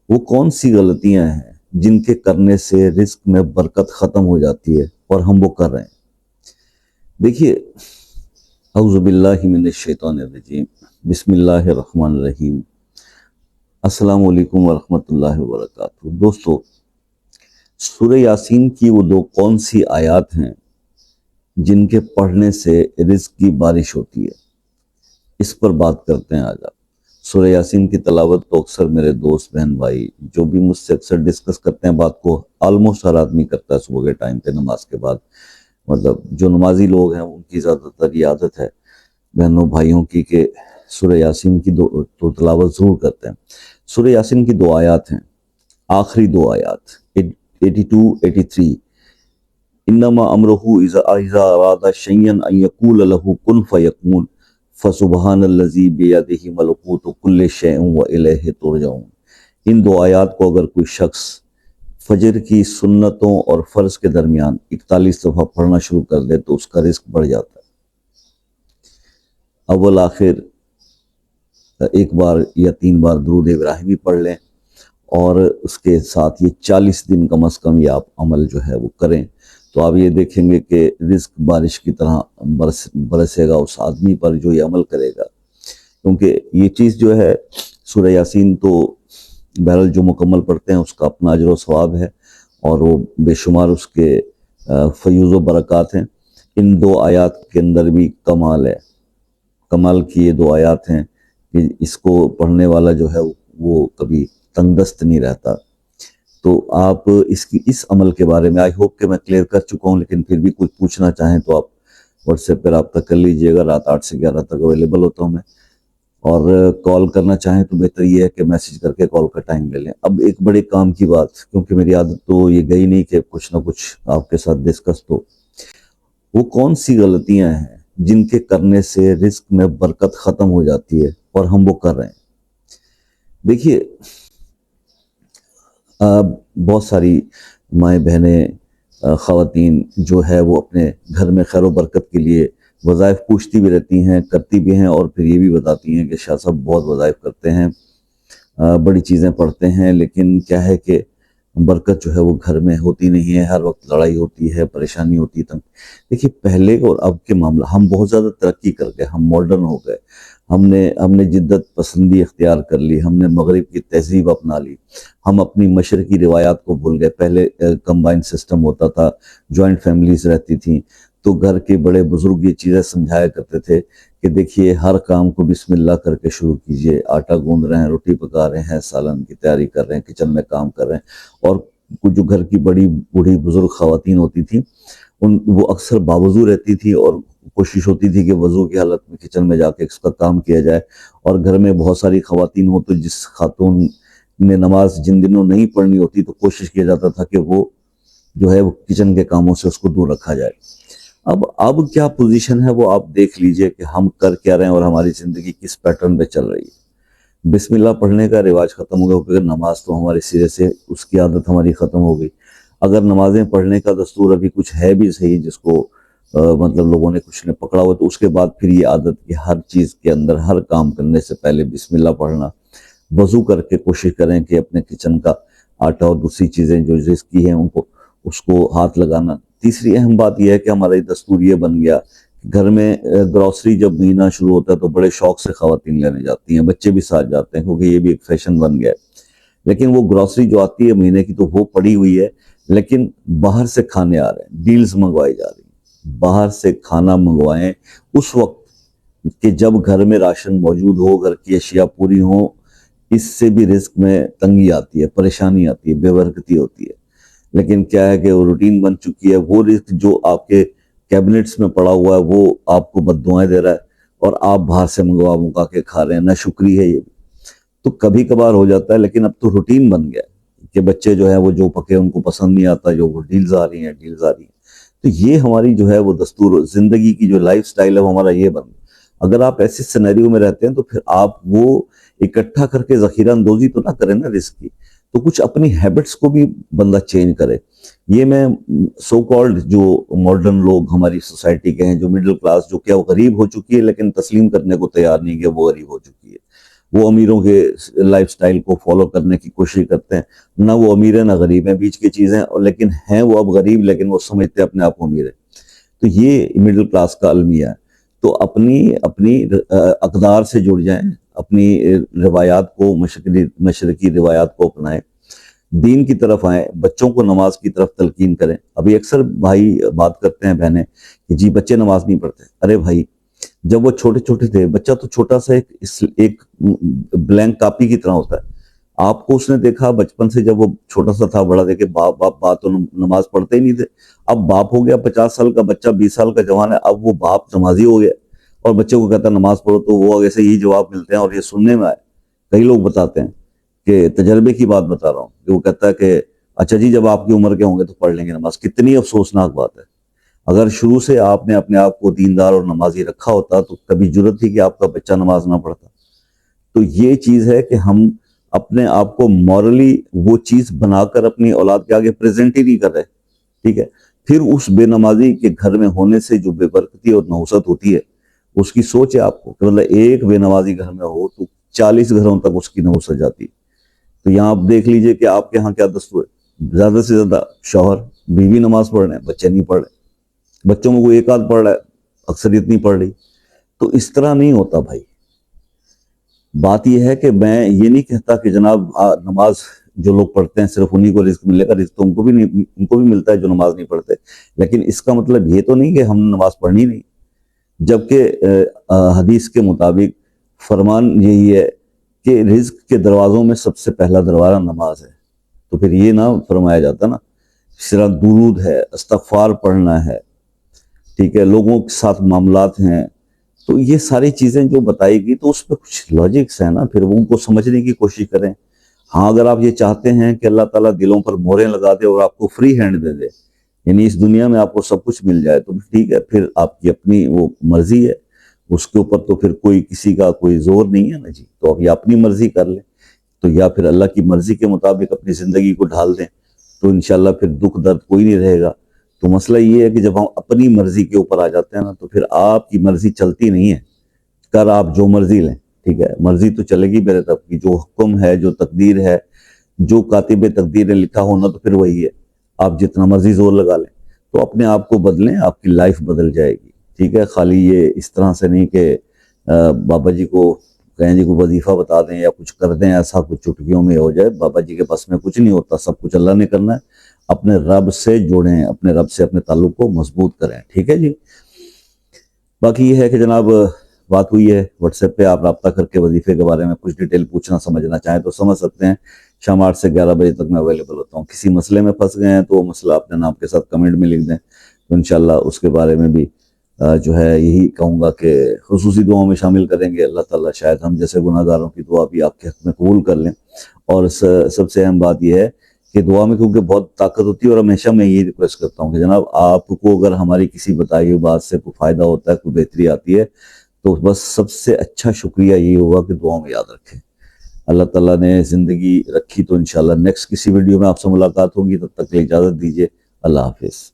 وہ کون سی غلطیاں ہیں جن کے کرنے سے رزق میں برکت ختم ہو جاتی ہے اور ہم وہ کر رہے ہیں؟ دیکھیے، اعوذ باللہ من الشیطان الرجیم، بسم اللہ الرحمن الرحیم، السلام علیکم ورحمۃ اللہ وبرکاتہ۔ دوستو، سورہ یاسین کی وہ دو کون سی آیات ہیں جن کے پڑھنے سے رزق کی بارش ہوتی ہے، اس پر بات کرتے ہیں آج۔ آپ سورہ یاسین کی تلاوت تو اکثر میرے دوست بہن بھائی جو بھی مجھ سے اکثر ڈسکس کرتے ہیں بات کو، آلموسٹ ہر آدمی کرتا ہے صبح کے ٹائم پہ نماز کے بعد۔ مطلب جو نمازی لوگ ہیں ان کی زیادہ تر یہ عادت ہے بہنوں بھائیوں کی کہ سورہ یاسین کی تو تلاوت ضرور کرتے ہیں۔ سورہ یاسین کی دو آیات ہیں، آخری دو آیات 82 83، انما امرہ اذا اراد شیئا ان یقول لہ کن فیکون فسبحان الذی بیدہ ملکوت کل شیء والیہ ترجعون۔ ان دو آیات کو اگر کوئی شخص فجر کی سنتوں اور فرض کے درمیان 41 دفعہ پڑھنا شروع کر دے تو اس کا رزق بڑھ جاتا ہے۔ اول آخر ایک بار یا 3 بار درود ابراہیمی پڑھ لیں، اور اس کے ساتھ یہ 40 دن کم از کم یہ آپ عمل جو ہے وہ کریں، تو آپ یہ دیکھیں گے کہ رزق بارش کی طرح برسے گا اس آدمی پر جو یہ عمل کرے گا۔ کیونکہ یہ چیز جو ہے سورہ یاسین تو بہرحال جو مکمل پڑھتے ہیں اس کا اپنا اجر و ثواب ہے، اور وہ بے شمار اس کے فیوز و برکات ہیں۔ ان دو آیات کے اندر بھی کمال ہے، کمال کی یہ دو آیات ہیں کہ اس کو پڑھنے والا جو ہے وہ کبھی تنگ دست نہیں رہتا۔ تو آپ اس عمل کے بارے میں آئی ہوپ کہ میں کلیئر کر چکا ہوں، لیکن پھر بھی کچھ پوچھنا چاہیں تو آپ واٹس ایپ پہ رابطہ کر لیجئے گا۔ رات 8 سے 11 تک اویلیبل ہوتا ہوں میں، اور کال کرنا چاہیں تو بہتر یہ ہے کہ میسج کر کے کال کا ٹائم لے لیں۔ اب ایک بڑے کام کی بات، کیونکہ میری عادت تو یہ گئی نہیں کہ کچھ نہ کچھ آپ کے ساتھ ڈسکس، تو وہ کون سی غلطیاں ہیں جن کے کرنے سے رزق میں برکت ختم ہو جاتی ہے اور ہم وہ کر رہے ہیں؟ دیکھیے، بہت ساری مائیں بہنیں خواتین جو ہے وہ اپنے گھر میں خیر و برکت کے لیے وظائف پوچھتی بھی رہتی ہیں، کرتی بھی ہیں، اور پھر یہ بھی بتاتی ہیں کہ شاہ صاحب بہت وظائف کرتے ہیں، بڑی چیزیں پڑھتے ہیں، لیکن کیا ہے کہ برکت جو ہے وہ گھر میں ہوتی نہیں ہے، ہر وقت لڑائی ہوتی ہے، پریشانی ہوتی ہے۔ دیکھیے، پہلے اور اب کے معاملہ، ہم بہت زیادہ ترقی کر گئے، ہم ماڈرن ہو گئے، ہم نے جدت پسندی اختیار کر لی، ہم نے مغرب کی تہذیب اپنا لی، ہم اپنی مشرقی روایات کو بھول گئے۔ پہلے کمبائن سسٹم ہوتا تھا، جوائنٹ فیملیز رہتی تھیں، تو گھر کے بڑے بزرگ یہ چیزیں سمجھایا کرتے تھے کہ دیکھیے ہر کام کو بسم اللہ کر کے شروع کیجئے، آٹا گوندھ رہے ہیں، روٹی پکا رہے ہیں، سالن کی تیاری کر رہے ہیں، کچن میں کام کر رہے ہیں، اور کچھ جو گھر کی بڑی بوڑھی بزرگ خواتین ہوتی تھیں وہ اکثر باوضو رہتی تھی، اور کوشش ہوتی تھی کہ وضو کی حالت میں کچن میں جا کے اس کا کام کیا جائے۔ اور گھر میں بہت ساری خواتین ہو تو جس خاتون نے نماز جن دنوں نہیں پڑھنی ہوتی تو کوشش کیا جاتا تھا کہ وہ جو ہے وہ کچن کے کاموں سے اس کو دور رکھا جائے۔ اب کیا پوزیشن ہے وہ آپ دیکھ لیجئے کہ ہم کر کیا رہے ہیں اور ہماری زندگی کس پیٹرن پہ چل رہی ہے۔ بسم اللہ پڑھنے کا رواج ختم ہو گیا، کیونکہ نماز تو ہمارے سرے سے اس کی عادت ہماری ختم ہو گئی۔ اگر نمازیں پڑھنے کا دستور ابھی کچھ ہے بھی صحیح، جس کو مطلب لوگوں نے کچھ نے پکڑا ہوا، تو اس کے بعد پھر یہ عادت کہ ہر چیز کے اندر ہر کام کرنے سے پہلے بسم اللہ پڑھنا، وضو کر کے کوشش کریں کہ اپنے کچن کا آٹا اور دوسری چیزیں جو رزق کی ہیں اس کو ہاتھ لگانا۔ تیسری اہم بات یہ ہے کہ ہمارا دستور یہ بن گیا کہ گھر میں گروسری جب مہینہ شروع ہوتا ہے تو بڑے شوق سے خواتین لینے جاتی ہیں، بچے بھی ساتھ جاتے ہیں، کیونکہ یہ بھی ایک فیشن بن گیا ہے۔ لیکن وہ گروسری جو آتی ہے مہینے کی تو وہ پڑی ہوئی ہے، لیکن باہر سے کھانے آ رہے ہیں، ڈیلز منگوائی جا رہی ہیں۔ باہر سے کھانا منگوائیں اس وقت کہ جب گھر میں راشن موجود ہو، گھر کی اشیاء پوری ہوں۔ اس سے بھی رزق میں تنگی آتی ہے، پریشانی آتی ہے، بے برکتی ہوتی ہے۔ لیکن کیا ہے کہ وہ روٹین بن چکی ہے، وہ رزق جو آپ کے کیبنٹس میں پڑا ہوا ہے وہ آپ کو بد دعائیں دے رہا ہے، اور آپ باہر سے منگوا کے کھا رہے ہیں۔ نہ شکری ہے یہ بھی، تو کبھی کبھار ہو جاتا ہے، لیکن اب تو روٹین بن گیا ہے کہ بچے جو ہیں وہ جو پکے ان کو پسند نہیں آتا، جو وہ ڈیلز آ رہی ہیں۔ تو یہ ہماری جو ہے وہ دستور زندگی کی جو لائف سٹائل ہے وہ ہمارا یہ بن گیا۔ اگر آپ ایسے سینیریو میں رہتے ہیں تو پھر آپ وہ اکٹھا کر کے ذخیرہ اندوزی تو نہ کریں نا رزق کی، تو کچھ اپنی ہیبٹس کو بھی بندہ چینج کرے۔ یہ میں سو کالڈ جو ماڈرن لوگ ہماری سوسائٹی کے ہیں، جو مڈل کلاس، جو کہ وہ غریب ہو چکی ہے لیکن تسلیم کرنے کو تیار نہیں کہ وہ غریب ہو چکی ہے، وہ امیروں کے لائف سٹائل کو فالو کرنے کی کوشش کرتے ہیں. نہ وہ امیر ہیں نہ غریب ہیں، بیچ کی چیزیں، لیکن ہیں وہ اب غریب، لیکن وہ سمجھتے ہیں اپنے آپ کو امیر ہے. تو یہ مڈل کلاس کا المیہ ہے. تو اپنی اقدار سے جڑ جائیں، اپنی روایات کو، مشرقی روایات کو اپنائیں، دین کی طرف آئیں، بچوں کو نماز کی طرف تلقین کریں. ابھی اکثر بھائی بات کرتے ہیں، بہنیں، کہ جی بچے نماز نہیں پڑھتے. ارے بھائی، جب وہ چھوٹے چھوٹے تھے، بچہ تو چھوٹا سا ایک بلینک کاپی کی طرح ہوتا ہے. آپ کو اس نے دیکھا بچپن سے، جب وہ چھوٹا سا تھا، بڑا دیکھے باپ تو نماز پڑھتے ہی نہیں تھے. اب باپ ہو گیا، 50 سال کا بچہ 20 سال کا جوان ہے، اب وہ باپ نمازی ہو گیا اور بچے کو کہتا ہے نماز پڑھو. تو وہ ایسے ہی جواب ملتے ہیں، اور یہ سننے میں آئے. کئی لوگ بتاتے ہیں کہ تجربے کی بات بتا رہا ہوں، کہ وہ کہتا ہے کہ اچھا جی جب آپ کی عمر کے ہوں گے تو پڑھ لیں گے نماز. کتنی افسوسناک بات ہے. اگر شروع سے آپ نے اپنے آپ کو دیندار اور نمازی رکھا ہوتا تو کبھی جرت تھی کہ آپ کا بچہ نماز نہ پڑھتا. تو یہ چیز ہے کہ ہم اپنے آپ کو مورلی وہ چیز بنا کر اپنی اولاد کے آگے پریزنٹ ہی نہیں کر رہے. ٹھیک ہے، پھر اس بے نمازی کے گھر میں ہونے سے جو بے برکتی اور نحوست ہوتی ہے، اس کی سوچ ہے آپ کو کہ مطلب ایک بے نمازی گھر میں ہو تو 40 گھروں تک اس کی نحوست جاتی. تو یہاں آپ دیکھ لیجئے کہ آپ کے ہاں کیا دستور ہے. زیادہ سے زیادہ شوہر بیوی نماز پڑھ رہے ہیں، بچے نہیں پڑھ رہے. بچوں میں کوئی ایک آدھ پڑھ رہا ہے، اکثریت نہیں پڑھ رہی. تو اس طرح نہیں ہوتا بھائی. بات یہ ہے کہ میں یہ نہیں کہتا کہ جناب نماز جو لوگ پڑھتے ہیں صرف انہی کو رزق ملے گا. رزق تو ان کو بھی ملتا ہے جو نماز نہیں پڑھتے. لیکن اس کا مطلب یہ تو نہیں کہ ہم نماز پڑھنی نہیں. جبکہ حدیث کے مطابق فرمان یہی ہے کہ رزق کے دروازوں میں سب سے پہلا دروازہ نماز ہے. تو پھر یہ نہ فرمایا جاتا نا، صرف درود ہے، استغفار پڑھنا ہے، ٹھیک ہے، لوگوں کے ساتھ معاملات ہیں. تو یہ ساری چیزیں جو بتائی گئی تو اس پہ کچھ لاجکس ہیں نا، پھر وہ ان کو سمجھنے کی کوشش کریں. ہاں اگر آپ یہ چاہتے ہیں کہ اللہ تعالیٰ دلوں پر مہریں لگا دے اور آپ کو فری ہینڈ دے دے، یعنی اس دنیا میں آپ کو سب کچھ مل جائے، تو ٹھیک ہے، پھر آپ کی اپنی وہ مرضی ہے. اس کے اوپر تو پھر کوئی کسی کا کوئی زور نہیں ہے نا جی. تو اب یہ اپنی مرضی کر لیں، تو یا پھر اللہ کی مرضی کے مطابق اپنی زندگی کو ڈھال دیں، تو انشاءاللہ پھر دکھ درد کوئی نہیں رہے گا. تو مسئلہ یہ ہے کہ جب ہم اپنی مرضی کے اوپر آ جاتے ہیں نا، تو پھر آپ کی مرضی چلتی نہیں ہے. کر آپ جو مرضی لیں، ٹھیک ہے، مرضی تو چلے گی میرے طرف کی. جو حکم ہے، جو تقدیر ہے، جو کاتب تقدیر نے لکھا ہونا تو پھر وہی ہے. آپ جتنا مرضی زور لگا لیں، تو اپنے آپ کو بدلیں، آپ کی لائف بدل جائے گی. ٹھیک ہے، خالی یہ اس طرح سے نہیں کہ بابا جی کو کہیں جی کوئی وظیفہ بتا دیں یا کچھ کر دیں، ایسا کچھ چٹکیوں میں ہو جائے. بابا جی کے پاس میں کچھ نہیں ہوتا، سب کچھ اللہ نے کرنا ہے. اپنے رب سے جوڑیں، اپنے رب سے اپنے تعلق کو مضبوط کریں. ٹھیک ہے جی. باقی یہ ہے کہ جناب بات ہوئی ہے، واٹس ایپ پہ آپ رابطہ کر کے وظیفے کے بارے میں کچھ ڈیٹیل پوچھنا سمجھنا چاہیں تو سمجھ سکتے ہیں. شام 8 سے 11 بجے تک میں اویلیبل ہوتا ہوں. کسی مسئلے میں پھنس گئے ہیں تو وہ مسئلہ اپنے نام کے ساتھ کمنٹ میں لکھ دیں، تو انشاءاللہ اس کے بارے میں بھی جو ہے یہی کہوں گا کہ خصوصی دعاؤں میں شامل کریں گے. اللہ تعالیٰ شاید ہم جیسے گناہ گاروں کی دعا بھی آپ کے حق میں قبول کر لیں. اور سب سے اہم بات یہ ہے کہ دعا میں کیونکہ بہت طاقت ہوتی ہے، اور ہمیشہ میں یہی ریکویسٹ کرتا ہوں کہ جناب آپ کو اگر ہماری کسی بتائی ہوئی بات سے کوئی فائدہ ہوتا ہے، کوئی بہتری آتی ہے، تو بس سب سے اچھا شکریہ یہی ہوگا کہ دعاؤں میں یاد رکھیں. اللہ تعالیٰ نے زندگی رکھی تو انشاءاللہ نیکسٹ کسی ویڈیو میں آپ سے ملاقات ہوگی. تب تک کے لیے اجازت دیجیے. اللہ حافظ.